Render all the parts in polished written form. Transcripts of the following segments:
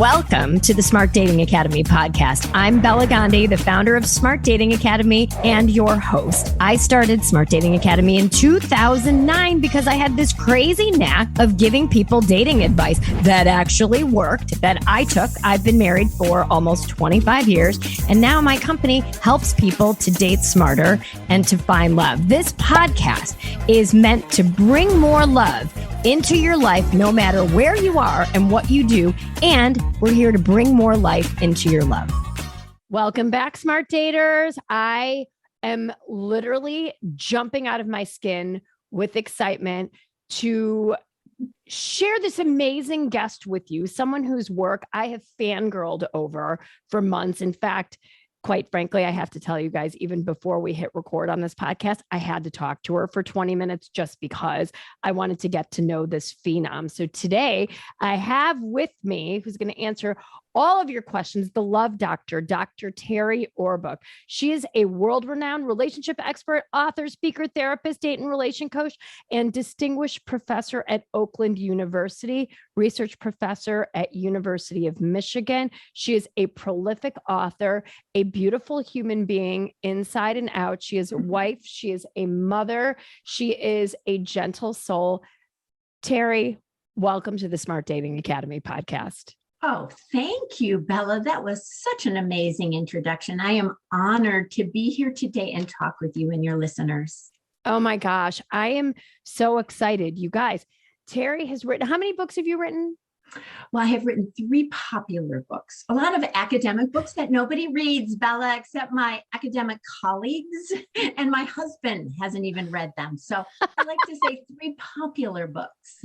Welcome to the Smart Dating Academy podcast. I'm Bela, the founder of Smart Dating Academy and your host. I started Smart Dating Academy in 2009 because I had this crazy knack of giving people dating advice that actually worked, that I took. I've been married for almost 25 years, and now my company helps people to date smarter and to find love. This podcast is meant to bring more love into your life, no matter where you are and what you do. And we're here to bring more life into your love. Welcome back, Smart Daters. I am literally jumping out of my skin with excitement to share this amazing guest with you, someone whose work I have fangirled over for months. In fact, quite frankly, I have to tell you guys, even before we hit record on this podcast, I had to talk to her for 20 minutes just because I wanted to get to know this phenom. So today I have with me, who's going to answer all of your questions, the love doctor, Dr. Terri Orbuch. She is a world-renowned relationship expert, author, speaker, therapist, date and relation coach, and distinguished professor at Oakland University, research professor at University of Michigan. She is a prolific author, a beautiful human being inside and out. She is a wife. She is a mother. She is a gentle soul. Terri, welcome to the Smart Dating Academy podcast. Oh, thank you, Bela. That was such an amazing introduction. I am honored to be here today and talk with you and your listeners. Oh my gosh, I am so excited. You guys, Terri has written, how many books have you written? Well, I have written 3 popular books, a lot of academic books that nobody reads, Bela, except my academic colleagues, and my husband hasn't even read them. So I like to say 3 popular books.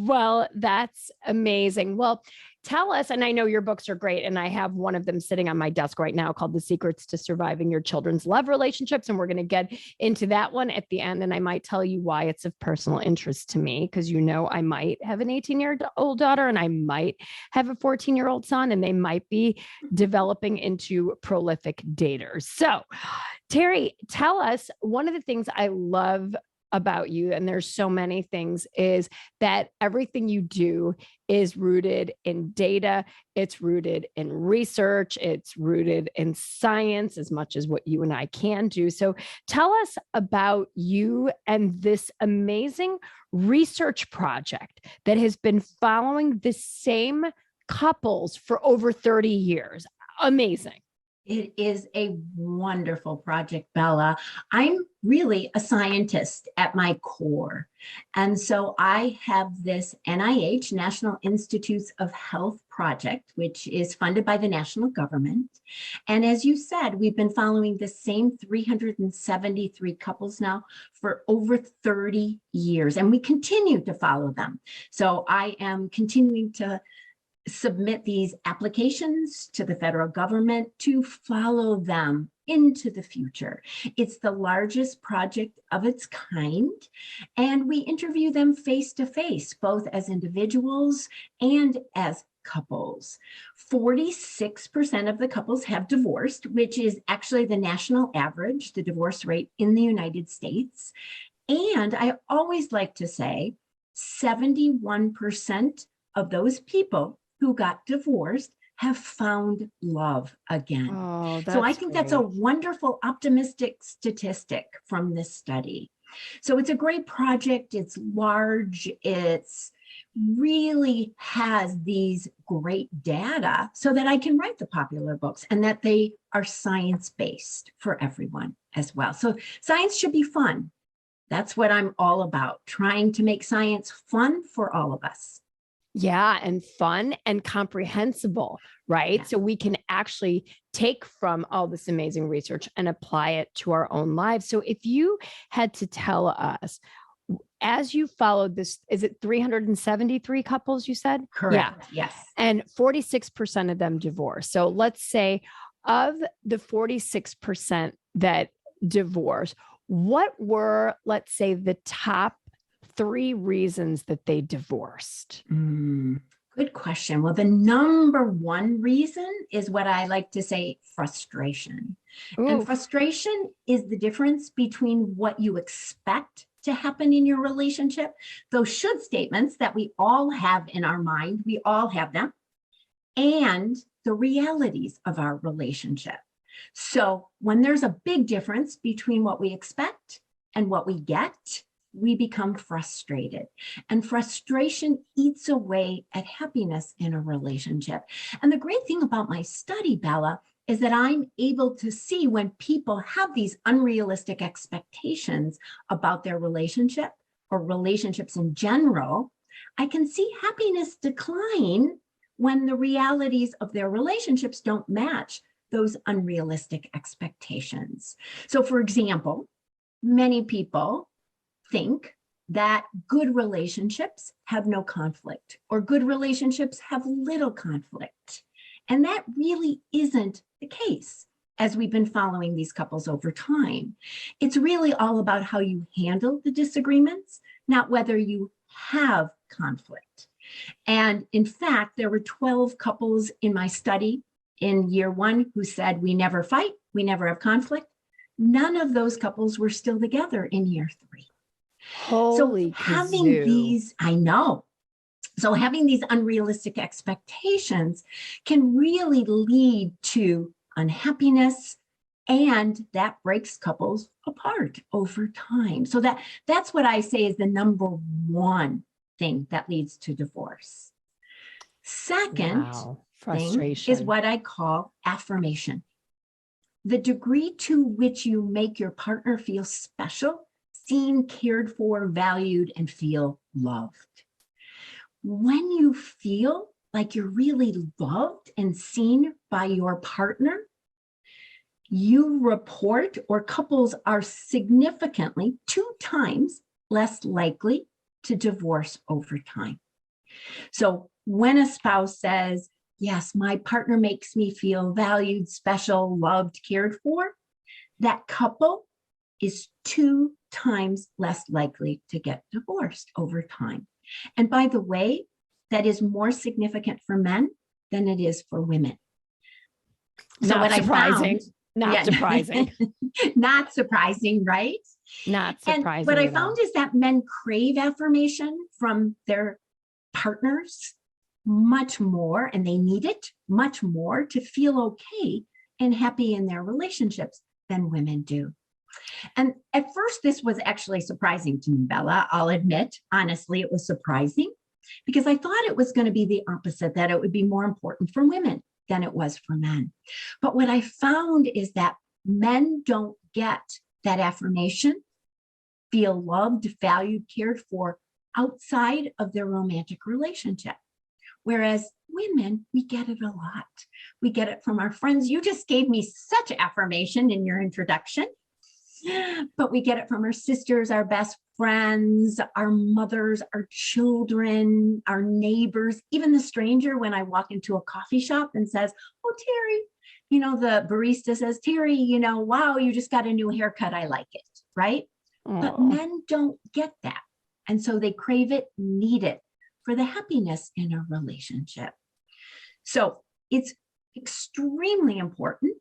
Well, that's amazing. Well, tell us, and I know your books are great, and I have one of them sitting on my desk right now called The Secrets to Surviving Your Children's Love Relationships. And we're going to get into that one at the end. And I might tell you why it's of personal interest to me, because you know I might have an 18-year-old daughter and I might have a 14-year-old son, and they might be developing into prolific daters. So, Terri, tell us, one of the things I love about you, and there's so many things, is that everything you do is rooted in data. It's rooted in research. It's rooted in science as much as what you and I can do. So tell us about you and this amazing research project that has been following the same couples for over 30 years. Amazing. It is a wonderful project, Bela. I'm really a scientist at my core. And so I have this NIH, National Institutes of Health project, which is funded by the national government. And as you said, we've been following the same 373 couples now for over 30 years, and we continue to follow them. So I am continuing to submit these applications to the federal government to follow them into the future. It's the largest project of its kind, and we interview them face to face, both as individuals and as couples. 46% of the couples have divorced, which is actually the national average, the divorce rate in the United States. And I always like to say 71% of those people who got divorced have found love again. Oh, so I think that's a wonderful, optimistic statistic from this study. So it's a great project. It's large. It's really has these great data so that I can write the popular books and that they are science-based for everyone as well. So science should be fun. That's what I'm all about, trying to make science fun for all of us. Yeah, and fun and comprehensible, right? Yeah. So we can actually take from all this amazing research and apply it to our own lives. So if you had to tell us, as you followed this, is it 373 couples you said? Correct. Yeah. Yes. And 46% of them divorced. So let's say of the 46% that divorce, what were, let's say, the top 3 reasons that they divorced? Good question. Well, the number 1 reason is what I like to say, frustration. Ooh. And frustration is the difference between what you expect to happen in your relationship, those should statements that we all have in our mind, we all have them. and the realities of our relationship. So when there's a big difference between what we expect and what we get, we become frustrated. And frustration eats away at happiness in a relationship. And the great thing about my study, Bela, is that I'm able to see when people have these unrealistic expectations about their relationship or relationships in general, I can see happiness decline when the realities of their relationships don't match those unrealistic expectations. So, for example, many people think that good relationships have no conflict, or good relationships have little conflict. And that really isn't the case as we've been following these couples over time. It's really all about how you handle the disagreements, not whether you have conflict. And in fact, there were 12 couples in my study in year 1 who said, we never fight, we never have conflict. None of those couples were still together in year 3. Holy so having kazoo. these, I know. So having these unrealistic expectations can really lead to unhappiness, and that breaks couples apart over time. So that's what I say is the number one thing that leads to divorce. Second Frustration thing is what I call affirmation. The degree to which you make your partner feel special, seen, cared for, valued, and feel loved. When you feel like you're really loved and seen by your partner, you report, or couples are significantly 2 times less likely to divorce over time. So when a spouse says, yes, my partner makes me feel valued, special, loved, cared for, that couple is 2 times less likely to get divorced over time. And by the way, that is more significant for men than it is for women. So not what surprising. I found, Not surprising. Not surprising, right? Not surprising. And what I found is that men crave affirmation from their partners much more, and they need it much more to feel okay and happy in their relationships than women do. And at first, this was actually surprising to me, Bela. I'll admit, honestly, it was surprising because I thought it was going to be the opposite, that it would be more important for women than it was for men. But what I found is that men don't get that affirmation, feel loved, valued, cared for outside of their romantic relationship. Whereas women, we get it a lot. We get it from our friends. You just gave me such affirmation in your introduction. But we get it from our sisters, our best friends, our mothers, our children, our neighbors, even the stranger when I walk into a coffee shop and says, oh, Terri, the barista says, Terri, wow, you just got a new haircut. I like it, right? Aww. But men don't get that. And so they crave it, need it for the happiness in a relationship. So it's extremely important,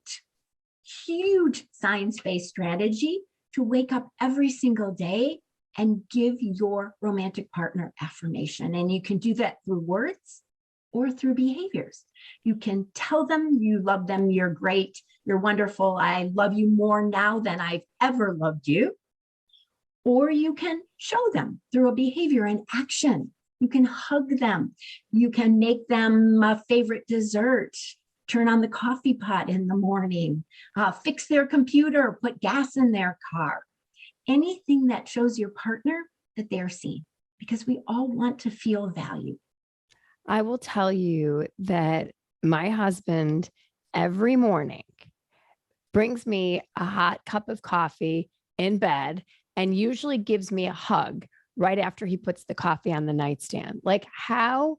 huge science-based strategy to wake up every single day and give your romantic partner affirmation. And you can do that through words or through behaviors. You can tell them you love them, you're great, you're wonderful, I love you more now than I've ever loved you. Or you can show them through a behavior and action. You can hug them. You can make them a favorite dessert, turn on the coffee pot in the morning, fix their computer, put gas in their car. Anything that shows your partner that they're seen, because we all want to feel valued. I will tell you that my husband every morning brings me a hot cup of coffee in bed and usually gives me a hug right after he puts the coffee on the nightstand. Like how,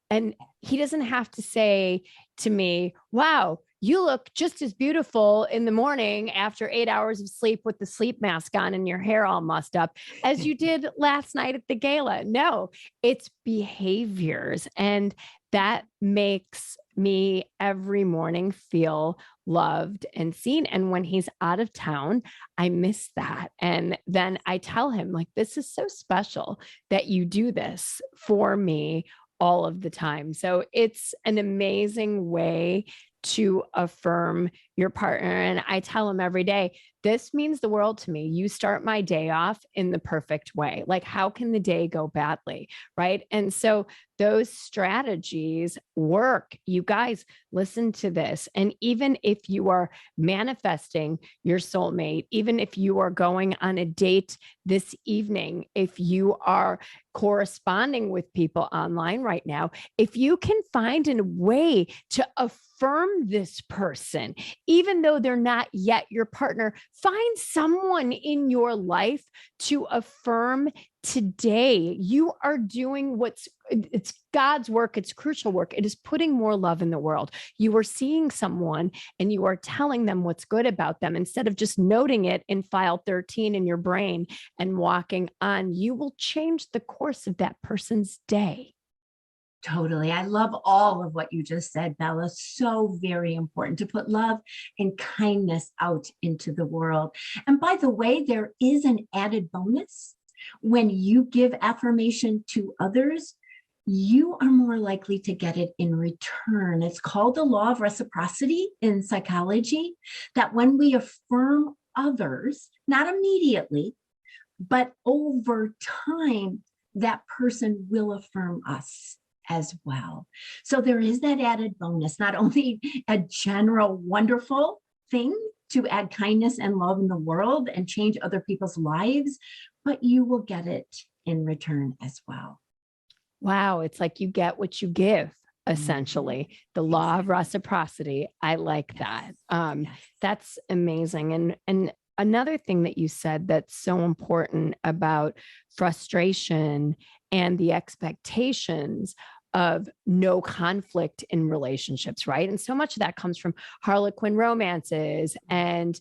and he doesn't have to say to me, wow, you look just as beautiful in the morning after 8 hours of sleep with the sleep mask on and your hair all mussed up as you did last night at the gala. No, it's behaviors. And that makes me every morning feel loved and seen. And when he's out of town, I miss that. And then I tell him, like, this is so special that you do this for me all of the time. So it's an amazing way to affirm your partner. And I tell them every day, this means the world to me. You start my day off in the perfect way. Like, how can the day go badly? Right. And so those strategies work. You guys, listen to this. And even if you are manifesting your soulmate, even if you are going on a date this evening, if you are corresponding with people online right now, if you can find a way to affirm this person, even though they're not yet your partner, find someone in your life to affirm today. You are doing it's God's work. It's crucial work. It is putting more love in the world. You are seeing someone and you are telling them what's good about them instead of just noting it in file 13 in your brain and walking on. You will change the course of that person's day. Totally. I love all of what you just said, Bella. So very important to put love and kindness out into the world. And by the way, there is an added bonus. When you give affirmation to others, you are more likely to get it in return. It's called the law of reciprocity in psychology, that when we affirm others, not immediately, but over time, that person will affirm us as well. So there is that added bonus, not only a general wonderful thing to add kindness and love in the world and change other people's lives, but you will get it in return as well. Wow. It's like you get what you give, essentially. The law of reciprocity. I like that. That's amazing. And another thing that you said that's so important about frustration and the expectations of no conflict in relationships, right? And so much of that comes from Harlequin romances and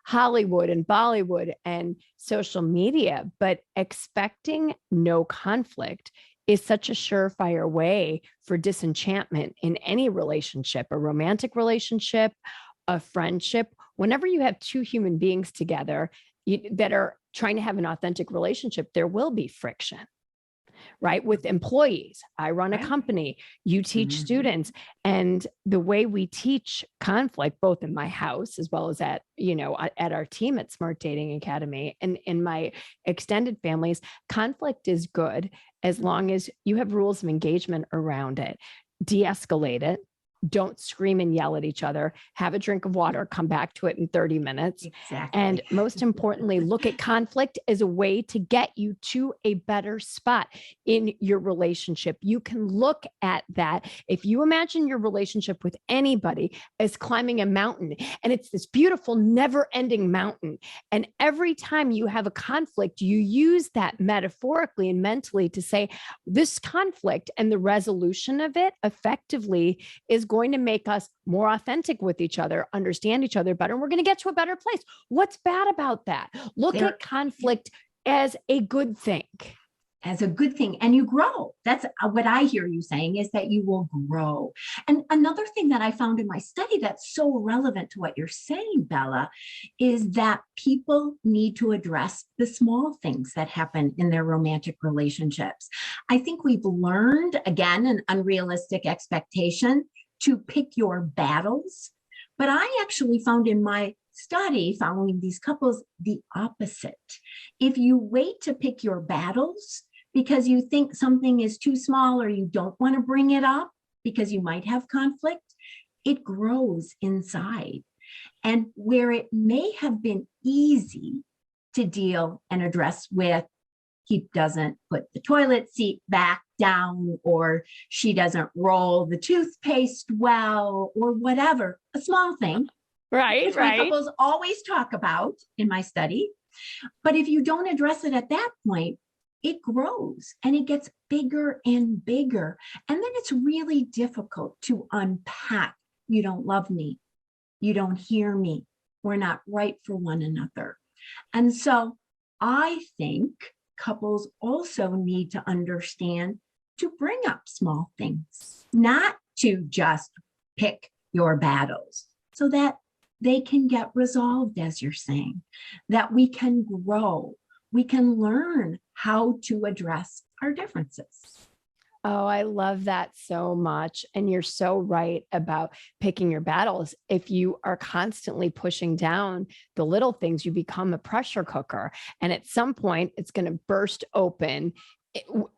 Hollywood and Bollywood and social media. But expecting no conflict is such a surefire way for disenchantment in any relationship, a romantic relationship, a friendship. Whenever you have two human beings together that are trying to have an authentic relationship, there will be friction. Right? With employees, I run a company, you teach students, and the way we teach conflict, both in my house as well as at our team at Smart Dating Academy and in my extended families, conflict is good as long as you have rules of engagement around it. De-escalate it. Don't scream and yell at each other. Have a drink of water, come back to it in 30 minutes. Exactly. And most importantly, look at conflict as a way to get you to a better spot in your relationship. You can look at that. If you imagine your relationship with anybody as climbing a mountain, and it's this beautiful, never-ending mountain. And every time you have a conflict, you use that metaphorically and mentally to say, this conflict and the resolution of it effectively is going to make us more authentic with each other, understand each other better, and we're going to get to a better place. What's bad about that? Look at conflict as a good thing. As a good thing. And you grow. That's what I hear you saying, is that you will grow. And another thing that I found in my study that's so relevant to what you're saying, Bella, is that people need to address the small things that happen in their romantic relationships. I think we've learned, again, an unrealistic expectation to pick your battles. But I actually found in my study following these couples the opposite. If you wait to pick your battles because you think something is too small or you don't want to bring it up because you might have conflict, it grows inside. And where it may have been easy to deal and address with, he doesn't put the toilet seat back down, or she doesn't roll the toothpaste well, or whatever, a small thing. Which my couples always talk about in my study. But if you don't address it at that point, it grows and it gets bigger and bigger. And then it's really difficult to unpack. You don't love me. You don't hear me. We're not right for one another. And so I think couples also need to understand to bring up small things, not to just pick your battles, so that they can get resolved, as you're saying, that we can grow, we can learn how to address our differences. Oh, I love that so much. And you're so right about picking your battles. If you are constantly pushing down the little things, you become a pressure cooker. And at some point, it's going to burst open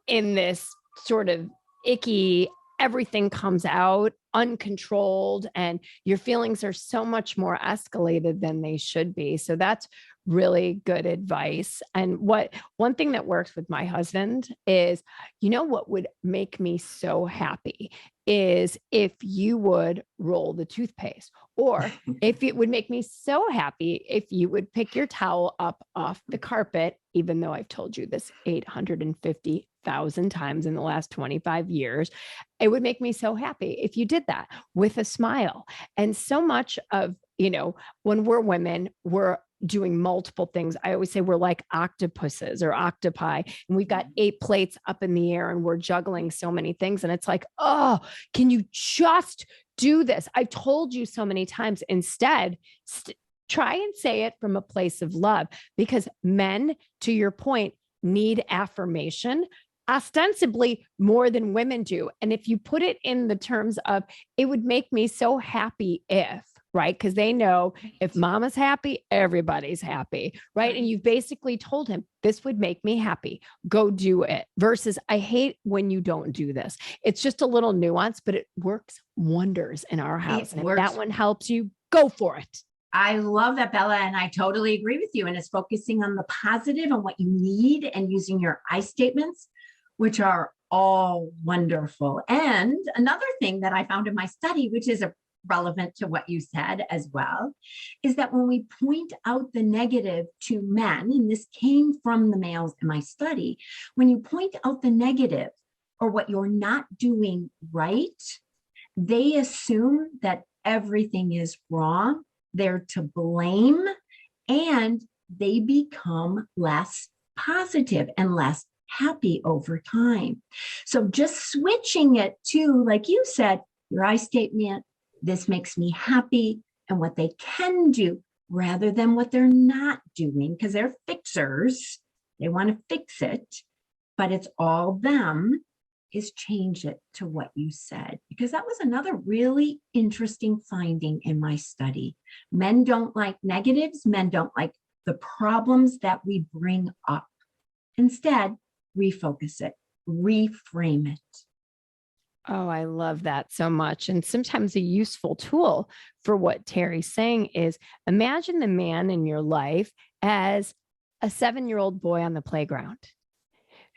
in this sort of icky, everything comes out uncontrolled, and your feelings are so much more escalated than they should be. So that's really good advice. And one thing that works with my husband is, what would make me so happy is if you would roll the toothpaste, or if it would make me so happy if you would pick your towel up off the carpet, even though I've told you this 850,000 times in the last 25 years. It would make me so happy if you did that with a smile. And so much of, when we're women, we're doing multiple things. I always say we're like octopuses or octopi, and we've got 8 plates up in the air and we're juggling so many things. And it's like, oh, can you just do this? I've told you so many times. Instead, try and say it from a place of love, because men, to your point, need affirmation ostensibly more than women do. And if you put it in the terms of, it would make me so happy if, right? Because they know if mama's happy, everybody's happy, right? And you've basically told him, this would make me happy. Go do it. Versus, I hate when you don't do this. It's just a little nuance, but it works wonders in our house. And if that one helps you, go for it. I love that, Bella, and I totally agree with you. And it's focusing on the positive and what you need and using your I statements, which are all wonderful. And another thing that I found in my study, which is relevant to what you said as well, is that when we point out the negative to men, and this came from the males in my study, when you point out the negative or what you're not doing right, they assume that everything is wrong, they're to blame, and they become less positive and less happy over time. So just switching it to, like you said, your I statement, this makes me happy, and what they can do rather than what they're not doing, because they're fixers. They want to fix it, but it's all them, is change it to what you said. Because that was another really interesting finding in my study. Men don't like negatives. Men don't like the problems that we bring up. Instead, refocus it, reframe it. Oh, I love that so much. And sometimes a useful tool for what Terri's saying is, imagine the man in your life as a 7-year-old boy on the playground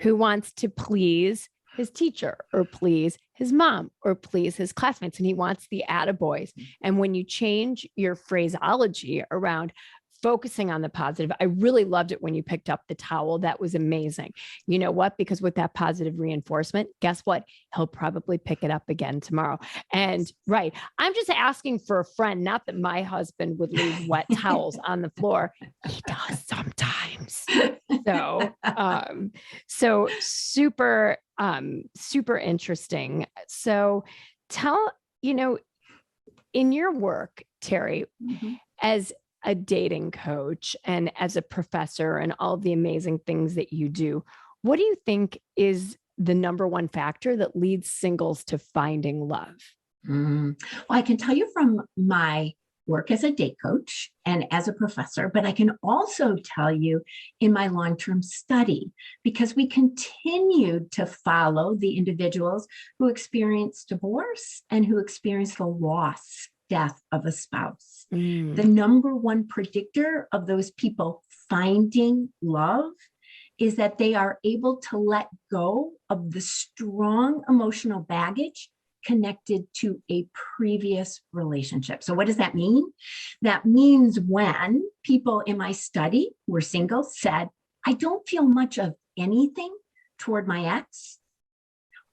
who wants to please his teacher or please his mom or please his classmates, and he wants the attaboys. And when you change your phraseology around focusing on the positive, I really loved it when you picked up the towel. That was amazing. You know what? Because with that positive reinforcement, guess what? He'll probably pick it up again tomorrow. And right, I'm just asking for a friend, not that my husband would leave wet towels on the floor. He does sometimes. So super, super interesting. So tell, in your work, Terri, as a dating coach and as a professor and all the amazing things that you do, what do you think is the number one factor that leads singles to finding love? Well, I can tell you from my work as a date coach and as a professor, but I can also tell you in my long-term study, because we continued to follow the individuals who experience divorce and who experience the loss, death of a spouse. The number one predictor of those people finding love is that they are able to let go of the strong emotional baggage connected to a previous relationship. So what does that mean? That means when people in my study who were single said, I don't feel much of anything toward my ex,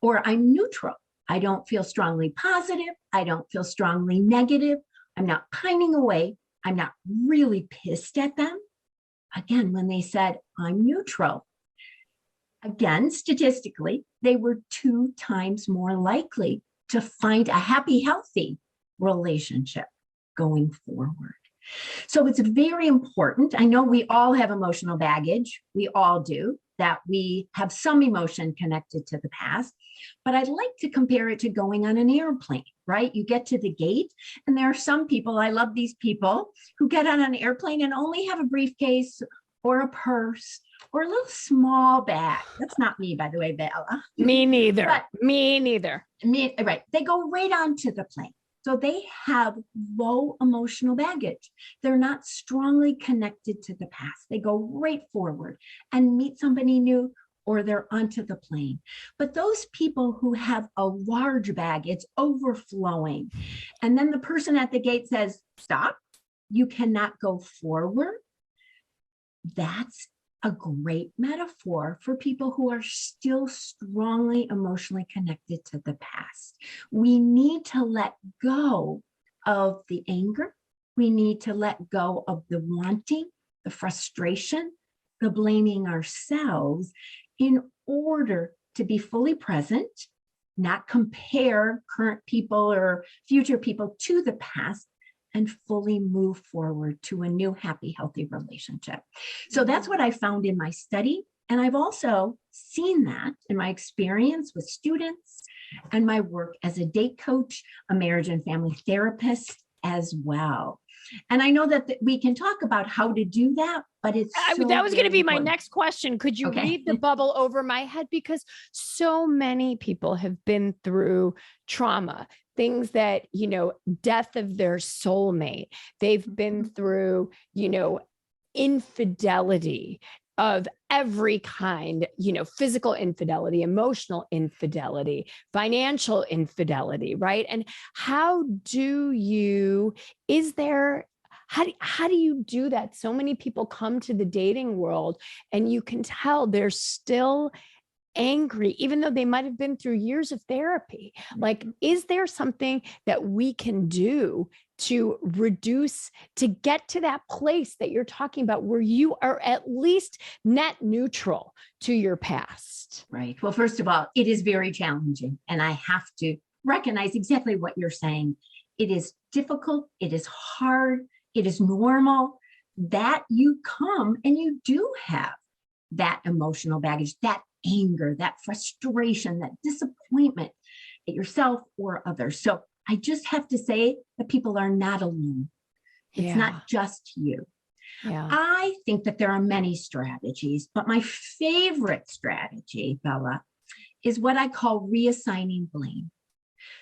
or I'm neutral. I don't feel strongly positive. I don't feel strongly negative. I'm not pining away. I'm not really pissed at them. Again, when they said, I'm neutral, again, statistically, they were 2 times more likely to find a happy, healthy relationship going forward. So it's very important. I know we all have emotional baggage. We all do. that we have some emotion connected to the past, but I'd like to compare it to going on an airplane, right? You get to the gate, and there are some people, I love these people, who get on an airplane and only have a briefcase or a purse or a little small bag. That's not me, by the way, Bela. Me neither. Me neither. Right. They go right onto the plane. So they have low emotional baggage. They're not strongly connected to the past. They go right forward and meet somebody new, or they're onto the plane. But those people who have a large bag, it's overflowing. And then the person at the gate says, stop, you cannot go forward. That's a great metaphor for people who are still strongly emotionally connected to the past. We need to let go of the anger. We need to let go of the wanting, the frustration, the blaming ourselves in order to be fully present, not compare current people or future people to the past, and fully move forward to a new, happy, healthy relationship. So that's what I found in my study. And I've also seen that in my experience with students and my work as a date coach, a marriage and family therapist as well. And I know that we can talk about how to do that, but it's that was going to be my next question. Could you read the bubble over my head? Because so many people have been through trauma, things that, death of their soulmate. They've been through, infidelity of every kind, physical infidelity, emotional infidelity, financial infidelity, right? And how do you do that? So many people come to the dating world and you can tell they're still angry, even though they might have been through years of therapy. Like, is there something that we can do to reduce, to get to that place that you're talking about where you are at least net neutral to your past? Right. Well, first of all, it is very challenging, and I have to recognize exactly what you're saying. It is difficult. It is hard. It is normal that you come and you do have that emotional baggage, that anger, that frustration, that disappointment at yourself or others. So I just have to say that people are not alone. It's not just you. Yeah. I think that there are many strategies, but my favorite strategy, Bela, is what I call reassigning blame.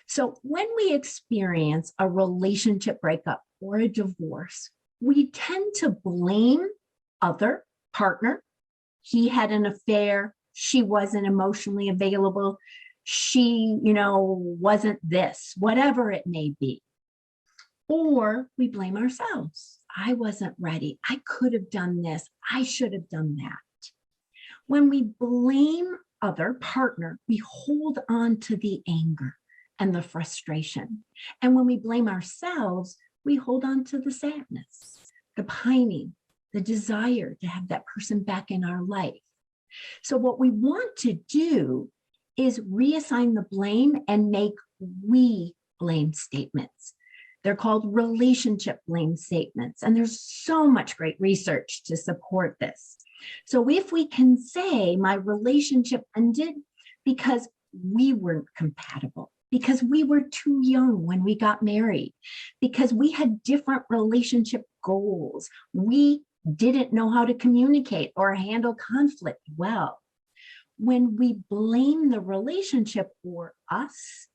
So when we experience a relationship breakup or a divorce, we tend to blame other partner. He had an affair. She wasn't emotionally available. She, wasn't this, whatever it may be. Or we blame ourselves. I wasn't ready. I could have done this. I should have done that. When we blame other partner, we hold on to the anger and the frustration. And when we blame ourselves, we hold on to the sadness, the pining, the desire to have that person back in our life. So what we want to do is reassign the blame and make we blame statements. They're called relationship blame statements. And there's so much great research to support this. So if we can say my relationship ended because we weren't compatible, because we were too young when we got married, because we had different relationship goals, we didn't know how to communicate or handle conflict well. When we blame the relationship or us,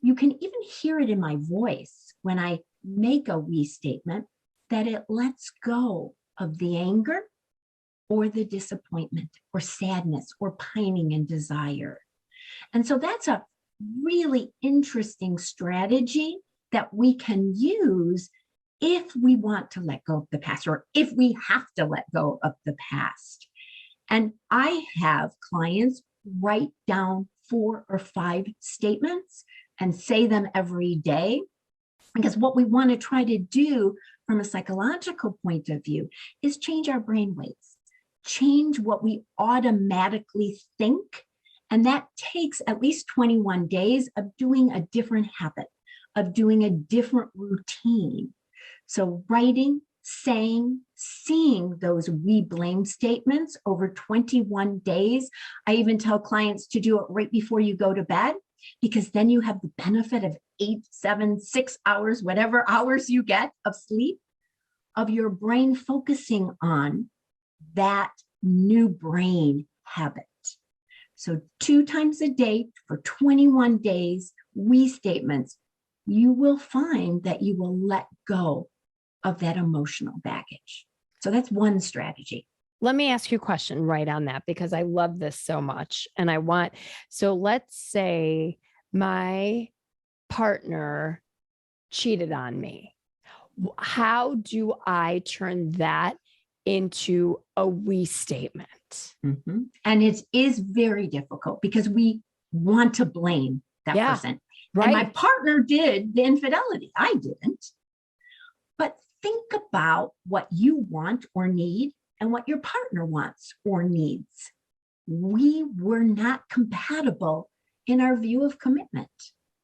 you can even hear it in my voice when I make a we statement, that it lets go of the anger or the disappointment or sadness or pining and desire. And so that's a really interesting strategy that we can use if we want to let go of the past, or if we have to let go of the past. And I have clients write down 4 or 5 statements and say them every day, because what we want to try to do from a psychological point of view is change our brain waves, change what we automatically think. And that takes at least 21 days of doing a different habit, of doing a different routine. So writing, saying, seeing those we blame statements over 21 days. I even tell clients to do it right before you go to bed, because then you have the benefit of 8, 7, 6 hours, whatever hours you get of sleep, of your brain focusing on that new brain habit. So 2 times a day for 21 days, we statements, you will find that you will let go of that emotional baggage. So that's one strategy. Let me ask you a question right on that, because I love this so much. And so let's say my partner cheated on me. How do I turn that into a we statement? Mm-hmm. And it is very difficult because we want to blame that person. Right. And my partner did the infidelity. I didn't. But think about what you want or need and what your partner wants or needs. We were not compatible in our view of commitment.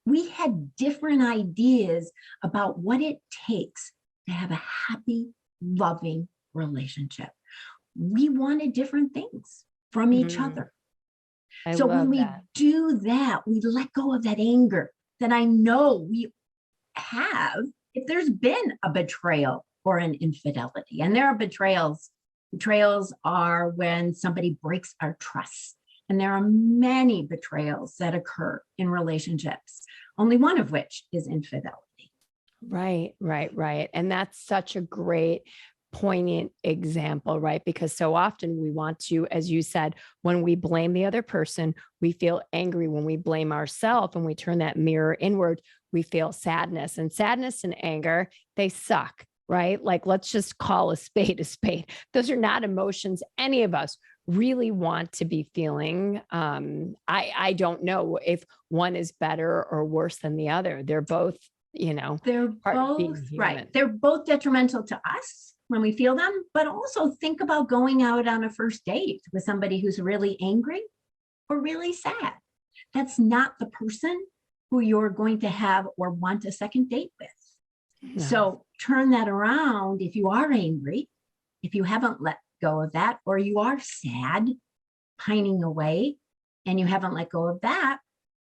We had different ideas about what it takes to have a happy, loving relationship. We wanted different things from each other. So when we do that, we let go of that anger that I know we have if there's been a betrayal or an infidelity. And there are betrayals. Betrayals are when somebody breaks our trust. And there are many betrayals that occur in relationships, only one of which is infidelity. Right. And that's such a great, poignant example, right? Because so often we want to, as you said, when we blame the other person, we feel angry. When we blame ourselves and we turn that mirror inward, we feel sadness. And sadness and anger, they suck, right? Like, let's just call a spade a spade. Those are not emotions any of us really want to be feeling. I don't know if one is better or worse than the other. They're both, they're both right. They're both detrimental to us when we feel them, but also think about going out on a first date with somebody who's really angry or really sad. That's not the person who you're going to have or want a second date with. No. So turn that around. If you are angry, if you haven't let go of that, or you are sad, pining away, and you haven't let go of that,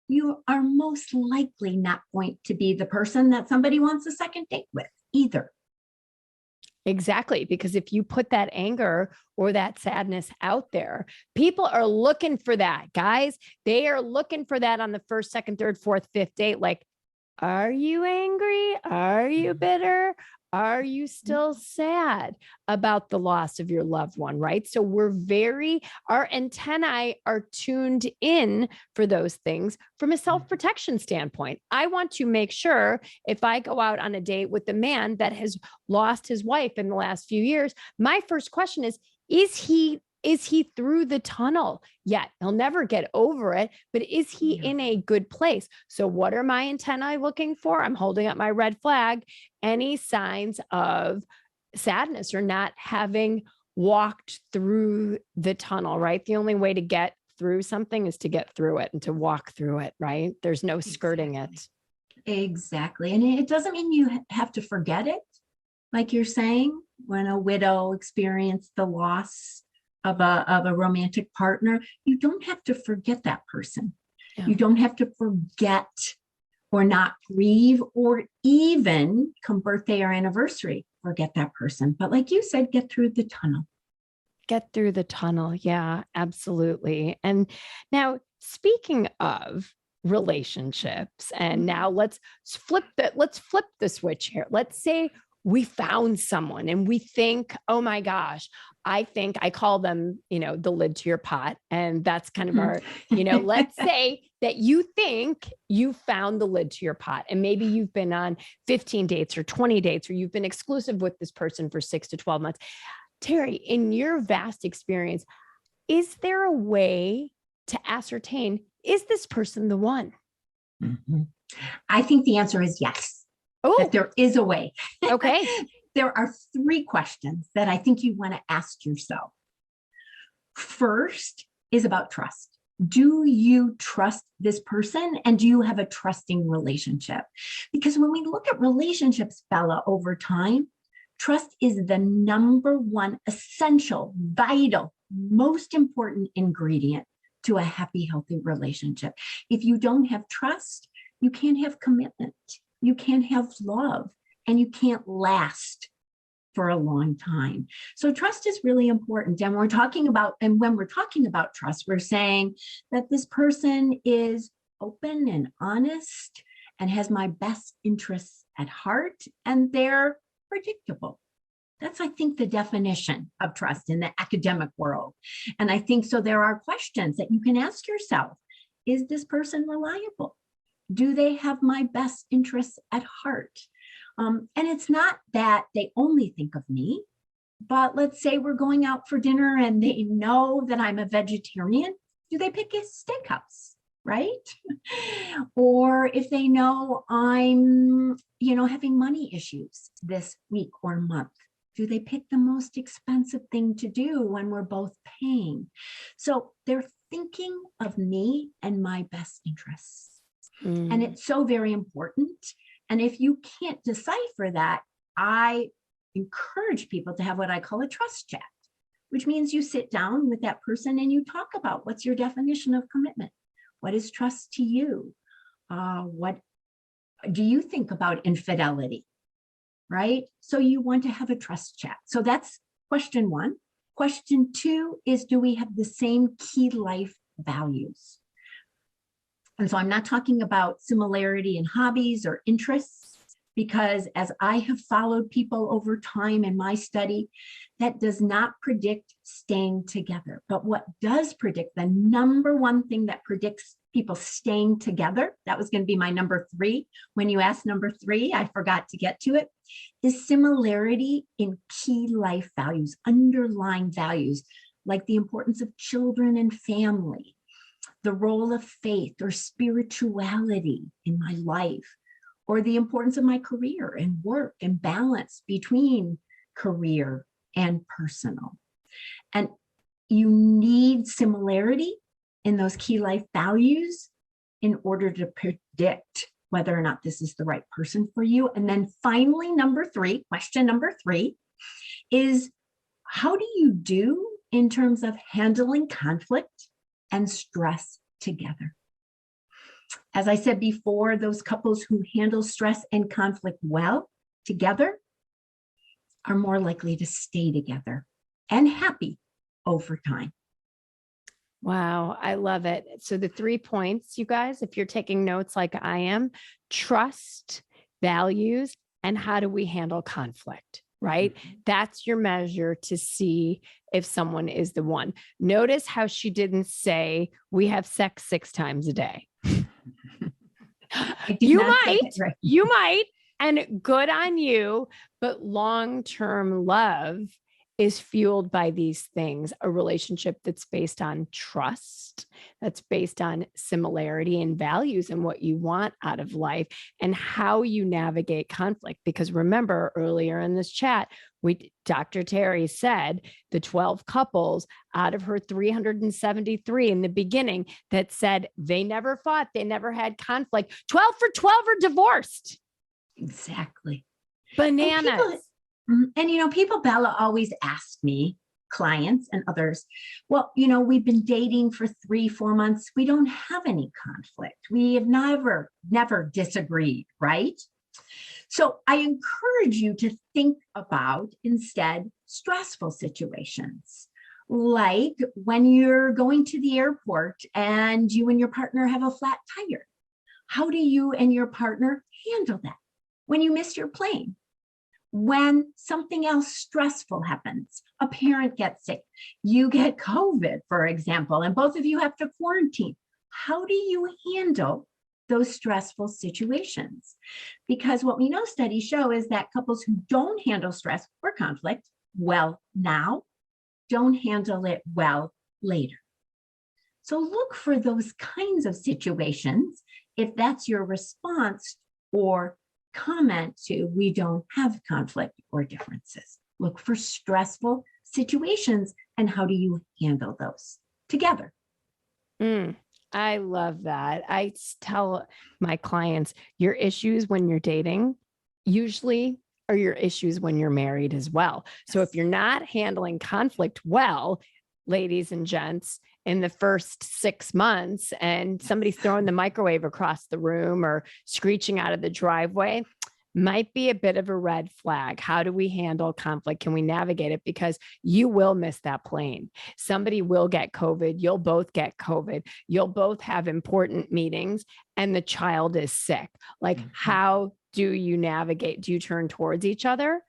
you are most likely not going to be the person that somebody wants a second date with either. Exactly. Because if you put that anger or that sadness out there, people are looking for that, guys. They are looking for that on the first, second, third, fourth, fifth date. Like, are you angry? Are you bitter? Are you still sad about the loss of your loved one? Right. So our antennae are tuned in for those things from a self-protection standpoint. I want to make sure if I go out on a date with a man that has lost his wife in the last few years, my first question is he through the tunnel yet? He'll never get over it, but is he in a good place? So what are my antennae looking for? I'm holding up my red flag. Any signs of sadness or not having walked through the tunnel, right? The only way to get through something is to get through it and to walk through it, right? There's no skirting it. Exactly. And it doesn't mean you have to forget it. Like you're saying, when a widow experienced the loss of a romantic partner, you don't have to forget that person. Yeah. You don't have to forget or not grieve or even come birthday or anniversary, forget that person. But like you said, get through the tunnel. Get through the tunnel. Yeah, absolutely. And now, speaking of relationships, and now let's flip the switch here. Let's say we found someone and we think, oh my gosh, I call them, the lid to your pot. And that's kind of our, let's say that you think you found the lid to your pot, and maybe you've been on 15 dates or 20 dates, or you've been exclusive with this person for 6 to 12 months. Terri, in your vast experience, is there a way to ascertain, is this person the one? Mm-hmm. I think the answer is yes. Oh, that there is a way. Okay. There are 3 questions that I think you want to ask yourself. First is about trust. Do you trust this person, and do you have a trusting relationship? Because when we look at relationships, Bella, over time, Trust is the number one essential, vital, most important ingredient to a happy, healthy relationship. If you don't have trust, you can't have commitment, you can't have love, and you can't last for a long time. So trust is really important. And when we're talking about trust, we're saying that this person is open and honest and has my best interests at heart, and they're predictable. That's, I think, the definition of trust in the academic world. And I think so there are questions that you can ask yourself. Is this person reliable? Do they have my best interests at heart? And it's not that they only think of me, but let's say we're going out for dinner and they know that I'm a vegetarian. Do they pick a steakhouse, right? Or if they know I'm, having money issues this week or month, do they pick the most expensive thing to do when we're both paying? So they're thinking of me and my best interests. And it's so very important. And if you can't decipher that, I encourage people to have what I call a trust chat, which means you sit down with that person and you talk about what's your definition of commitment? What is trust to you? What do you think about infidelity? Right? So you want to have a trust chat. So that's question one. Question two is, do we have the same key life values? And so I'm not talking about similarity in hobbies or interests, because as I have followed people over time in my study, that does not predict staying together. But what does predict, the number one thing that predicts people staying together, that was going to be my number three. When you asked number three, I forgot to get to it, is similarity in key life values, underlying values, like the importance of children and family, the role of faith or spirituality in my life, or the importance of my career and work and balance between career and personal. And you need similarity in those key life values in order to predict whether or not this is the right person for you. And then finally, question number three is, how do you do in terms of handling conflict and stress together? As I said before, those couples who handle stress and conflict well together are more likely to stay together and happy over time. Wow, I love it. So the 3 points, you guys, if you're taking notes like I am: trust, values, and how do we handle conflict, right? That's your measure to see if someone is the one. Notice how she didn't say we have sex 6 times a day. You might, and good on you, but long-term love is fueled by these things: a relationship that's based on trust, that's based on similarity and values and what you want out of life, and how you navigate conflict. Because remember, earlier in this chat, Dr. Terri said the 12 couples out of her 373 in the beginning that said they never fought, they never had conflict, 12 for 12 are divorced. Exactly. Bananas. And people, Bela, always ask me, clients and others, well, we've been dating for 3-4 months. We don't have any conflict. We have never disagreed, right? So I encourage you to think about instead stressful situations, like when you're going to the airport and you and your partner have a flat tire. How do you and your partner handle that? When you miss your plane? When something else stressful happens, a parent gets sick, you get COVID, for example, and both of you have to quarantine. How do you handle those stressful situations? Because what we know studies show is that couples who don't handle stress or conflict well now don't handle it well later. So look for those kinds of situations if that's your response or comment to we don't have conflict or differences. Look for stressful situations and how do you handle those together? I love that. I tell my clients, your issues when you're dating usually are your issues when you're married as well. So if you're not handling conflict well, ladies and gents, in the first 6 months, and somebody's throwing the microwave across the room or screeching out of the driveway, might be a bit of a red flag. How do we handle conflict? Can we navigate it? Because you will miss that plane. Somebody will get COVID. You'll both get COVID. You'll both have important meetings and the child is sick. Like, how do you navigate? Do you turn towards each other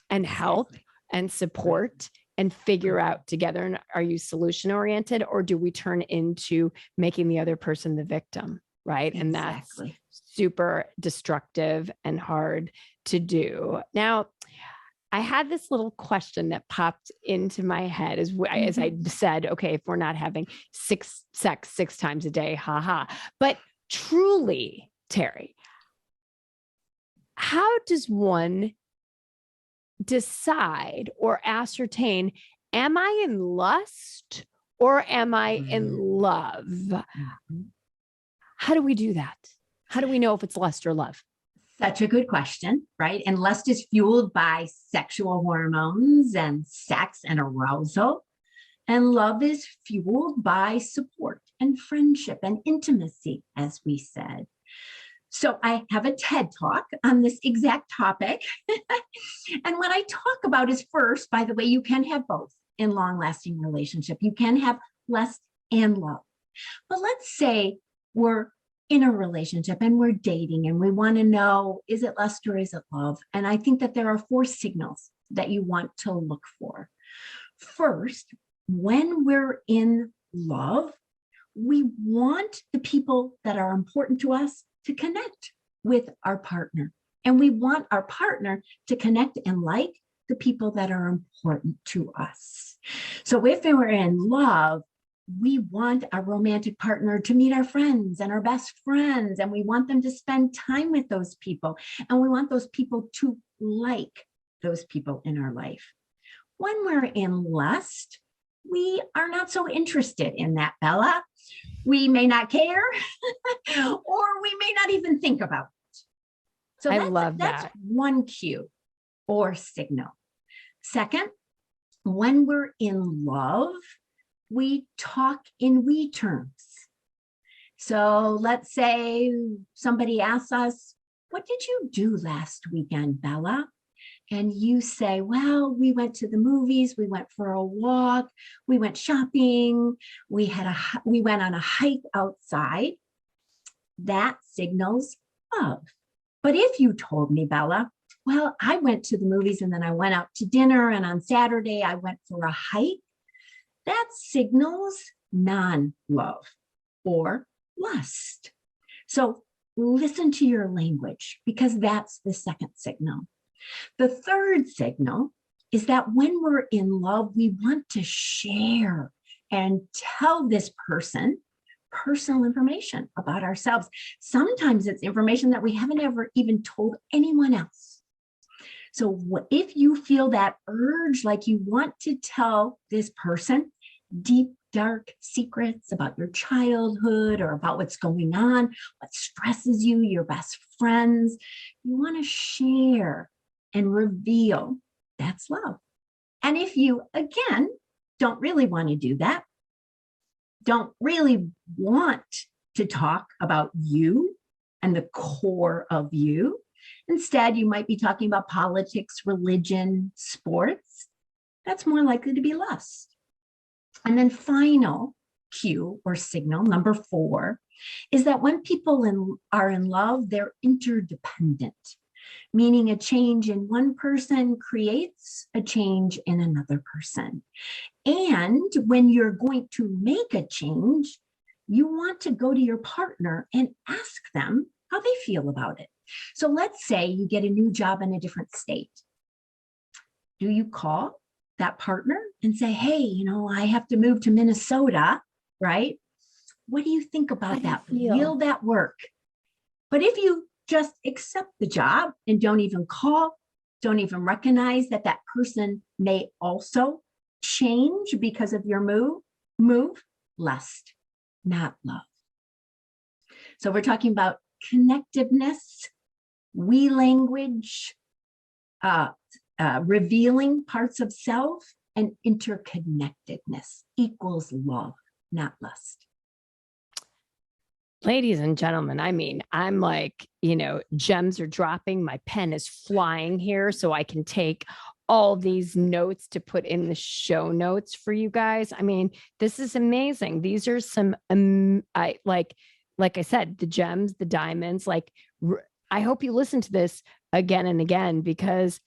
and help and support and figure out together? And are you solution oriented, or do we turn into making the other person the victim? Right. And that's super destructive and hard to do. Now, I had this little question that popped into my head as I said, okay, if we're not having sex 6 times a day, haha. But truly, Terri, how does one decide or ascertain, am I in lust or am I in love? How do we do that? How do we know if it's lust or love? Such a good question, right? And lust is fueled by sexual hormones and sex and arousal. And love is fueled by support and friendship and intimacy, as we said. So I have a TED Talk on this exact topic. And what I talk about is, first, by the way, you can have both in long-lasting relationship. You can have lust and love. But let's say we're in a relationship and we're dating and we want to know, is it lust or is it love? And I think that there are 4 signals that you want to look for. First, when we're in love, we want the people that are important to us to connect with our partner. And we want our partner to connect and like the people that are important to us. So if we're in love, we want our romantic partner to meet our friends and our best friends, and we want them to spend time with those people, and we want those people to like those people in our life. When we're in lust, we are not so interested in that, Bella. We may not care, or we may not even think about it. So I love that. That's one cue or signal. Second, when we're in love, we talk in we terms. So let's say somebody asks us, what did you do last weekend, Bella? And you say, well, we went to the movies, we went for a walk, we went shopping, we went on a hike outside. That signals love. But if you told me, Bella, well, I went to the movies and then I went out to dinner, and on Saturday I went for a hike, that signals non-love or lust. So listen to your language, because that's the second signal. The third signal is that when we're in love, we want to share and tell this person personal information about ourselves. Sometimes it's information that we haven't ever even told anyone else. So if you feel that urge, like you want to tell this person deep, dark secrets about your childhood or about what's going on, what stresses you, your best friends, you want to share and reveal, that's love. And if you, again, don't really want to do that, don't really want to talk about you and the core of you, instead, you might be talking about politics, religion, sports, that's more likely to be lust. And then final cue or signal, number 4, is that when people are in love, they're interdependent, meaning a change in one person creates a change in another person. And when you're going to make a change, you want to go to your partner and ask them how they feel about it. So let's say you get a new job in a different state. Do you call that partner and say, hey, I have to move to Minnesota, right? What do you think about that? Will that work? But if you just accept the job and don't even call, don't even recognize that that person may also change because of your move, lust, not love. So we're talking about connectiveness, we language, uh, revealing parts of self, and interconnectedness equals love, not lust. Ladies and gentlemen, I mean, I'm like, gems are dropping. My pen is flying here so I can take all these notes to put in the show notes for you guys. I mean, this is amazing. These are some, like I said, the gems, the diamonds, I hope you listen to this again and again, because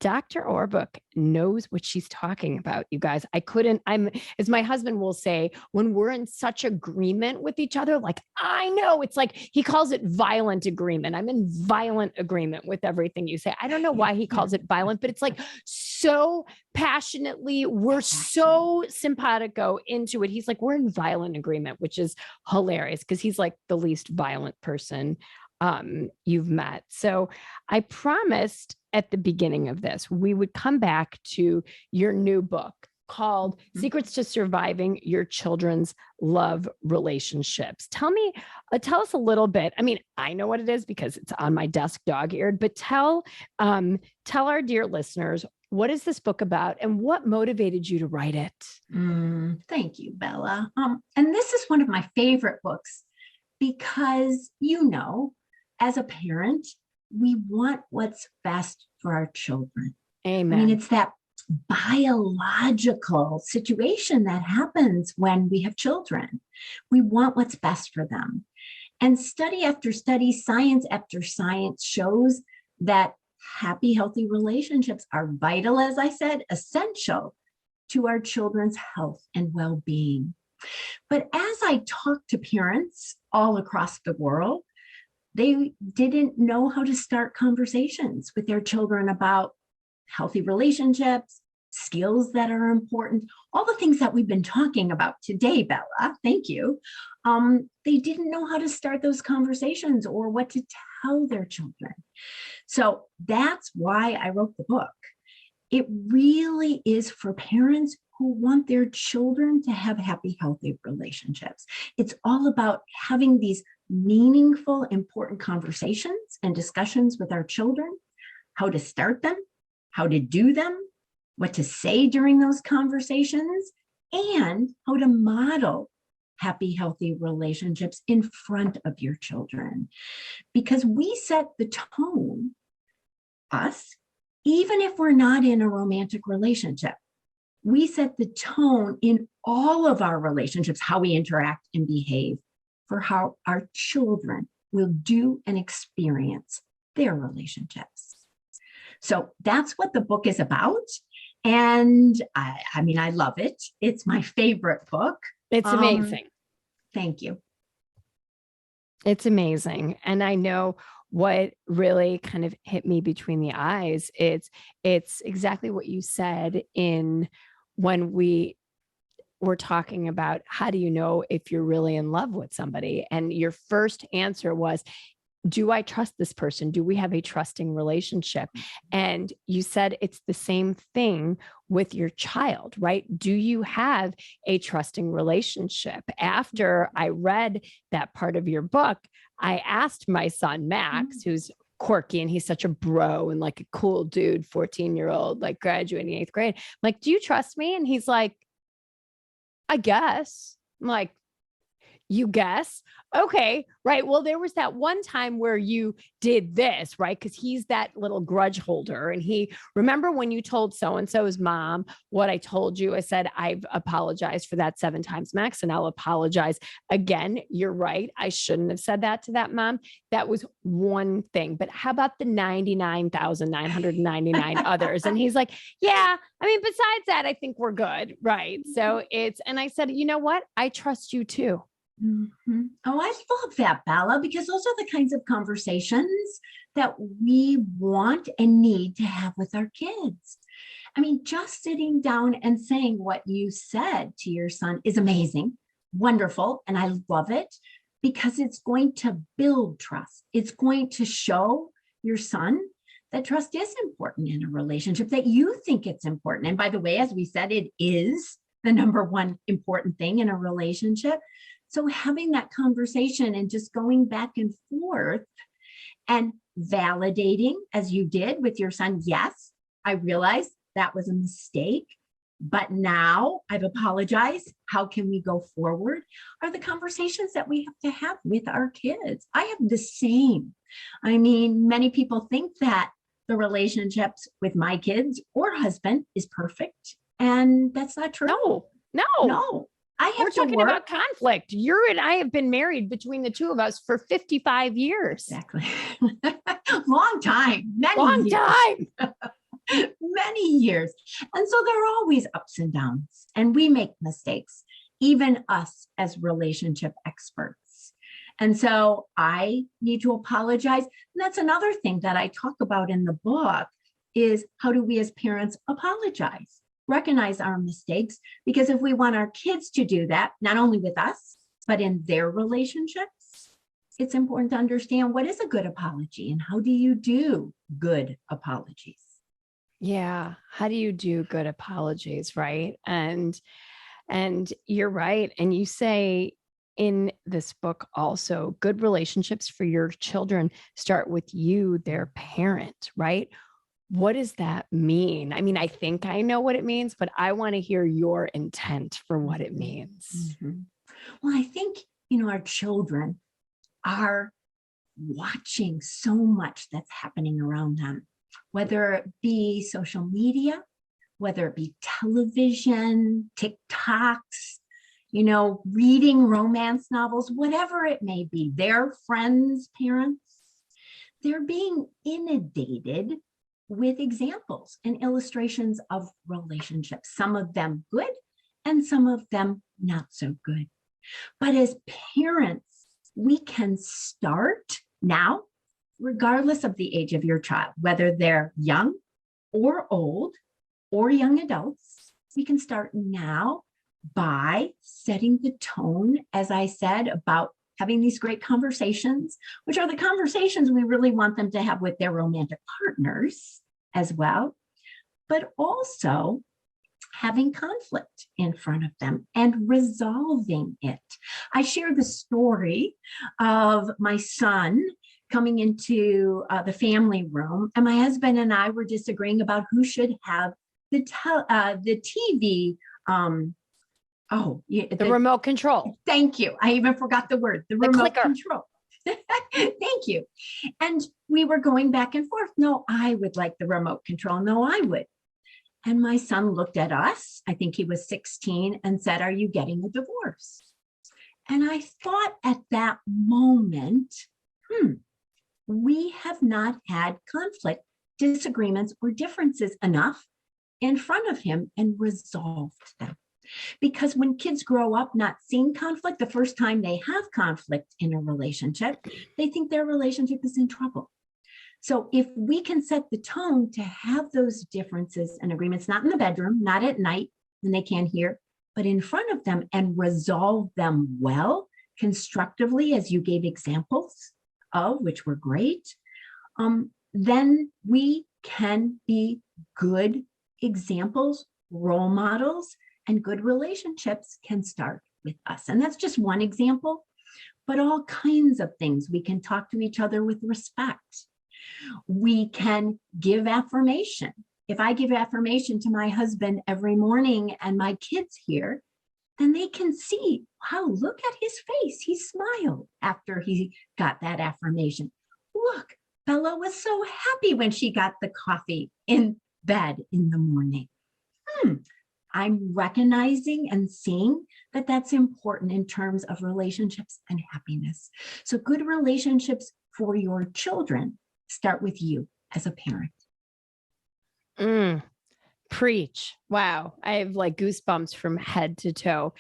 Dr. Orbuch knows what she's talking about, you guys. As my husband will say, when we're in such agreement with each other, I know, it's like, he calls it violent agreement. I'm in violent agreement with everything you say. I don't know why he calls it violent, but it's like so passionately, we're so simpatico into it. He's like, we're in violent agreement, which is hilarious because he's like the least violent person you've met. So I promised at the beginning of this, we would come back to your new book called Secrets to Surviving Your Children's Love Relationships. Tell us a little bit. I mean, I know what it is because it's on my desk dog-eared, but tell our dear listeners, what is this book about and what motivated you to write it? Thank you, Bella. And this is one of my favorite books because, as a parent, we want what's best for our children. Amen. I mean, it's that biological situation that happens when we have children. We want what's best for them. And study after study, science after science shows that happy, healthy relationships are vital, as I said, essential to our children's health and well-being. But as I talk to parents all across the world, they didn't know how to start conversations with their children about healthy relationships, skills that are important, all the things that we've been talking about today, Bella. Thank you. They didn't know how to start those conversations or what to tell their children. So that's why I wrote the book. It really is for parents who want their children to have happy, healthy relationships. It's all about having these meaningful, important conversations and discussions with our children, how to start them, how to do them, what to say during those conversations, and how to model happy, healthy relationships in front of your children. Because we set the tone, us, even if we're not in a romantic relationship. We set the tone in all of our relationships, how we interact and behave, for how our children will do and experience their relationships. So that's what the book is about. And I mean, I love it. It's my favorite book. It's amazing. Thank you. It's amazing. And I know what really kind of hit me between the eyes. It's exactly what you said when we were talking about how do you know if you're really in love with somebody? And your first answer was, do I trust this person? Do we have a trusting relationship? And you said it's the same thing with your child, right? Do you have a trusting relationship? After I read that part of your book, I asked my son, Max, who's quirky and he's such a bro and like a cool dude, 14-year-old, like graduating 8th grade. I'm like, do you trust me? And he's like, I guess. I'm like, you guess? Okay, right. Well, there was that one time where you did this, right? Because he's that little grudge holder. And remember when you told so-and-so's mom what I told you? I said, I've apologized for that 7 times, Max, and I'll apologize again. You're right. I shouldn't have said that to that mom. That was one thing. But how about the 99,999 others? And he's like, yeah, I mean, besides that, I think we're good. Right. So and I said, you know what? I trust you too. Mm-hmm. Oh, I love that, Bella, because those are the kinds of conversations that we want and need to have with our kids. I mean, just sitting down and saying what you said to your son is amazing, wonderful, and I love it because it's going to build trust. It's going to show your son that trust is important in a relationship, that you think it's important. And by the way, as we said, it is the number one important thing in a relationship. So having that conversation and just going back and forth and validating, as you did with your son. Yes, I realized that was a mistake, but now I've apologized. How can we go forward? Are the conversations that we have to have with our kids. I have the same. I mean, many people think that the relationships with my kids or husband is perfect, and that's not true. No. We're talking about conflict. You and I have been married between the two of us for 55 years. Exactly. Long time. Long time. Many years. And so there are always ups and downs, and we make mistakes, even us as relationship experts. And so I need to apologize. And that's another thing that I talk about in the book is how do we as parents apologize? Recognize our mistakes, because if we want our kids to do that, not only with us, but in their relationships, it's important to understand what is a good apology and how do you do good apologies? Yeah. How do you do good apologies? Right. And you're right. And you say in this book also, good relationships for your children start with you, their parent, right? What does that mean? I mean, I think I know what it means, but I want to hear your intent for what it means. Mm-hmm. Well, I think, our children are watching so much that's happening around them, whether it be social media, whether it be television, TikToks, reading romance novels, whatever it may be, their friends, parents, they're being inundated with examples and illustrations of relationships, some of them good and some of them not so good. But as parents, we can start now, regardless of the age of your child, whether they're young or old or young adults, we can start now by setting the tone, as I said, about having these great conversations, which are the conversations we really want them to have with their romantic partners as well, but also having conflict in front of them and resolving it. I share the story of my son coming into the family room, and my husband and I were disagreeing about who should have the TV. The remote control. Thank you. I even forgot the word. The remote control. Thank you. And we were going back and forth. No, I would like the remote control. No, I would. And my son looked at us, I think he was 16, and said, "Are you getting a divorce?" And I thought at that moment, we have not had conflict, disagreements, or differences enough in front of him and resolved them. Because when kids grow up not seeing conflict, the first time they have conflict in a relationship, they think their relationship is in trouble. So if we can set the tone to have those differences and agreements, not in the bedroom, not at night when they can't hear, but in front of them, and resolve them well, constructively, as you gave examples of, which were great, then we can be good examples, role models, and good relationships can start with us. And that's just one example, but all kinds of things. We can talk to each other with respect. We can give affirmation. If I give affirmation to my husband every morning and my kids here, then they can see, wow, look at his face. He smiled after he got that affirmation. Look, Bella was so happy when she got the coffee in bed in the morning. I'm recognizing and seeing that that's important in terms of relationships and happiness. So good relationships for your children start with you as a parent. Preach. Wow. I have like goosebumps from head to toe.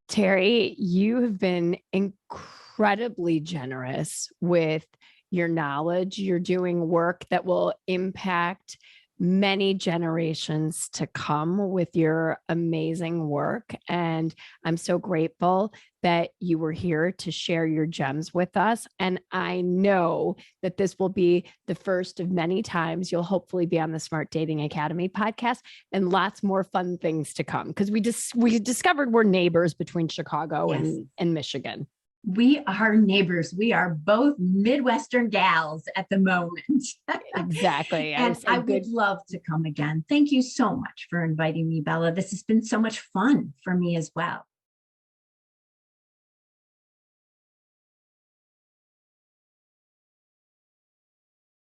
Terri, you have been incredibly generous with your knowledge. You're doing work that will impact many generations to come with your amazing work. And I'm so grateful that you were here to share your gems with us. And I know that this will be the first of many times you'll hopefully be on the Smart Dating Academy podcast, and lots more fun things to come, because we discovered we're neighbors between Chicago and Michigan. We are neighbors. We are both Midwestern gals at the moment. Exactly. And I would love to come again. Thank you so much for inviting me, Bella. This has been so much fun for me as well.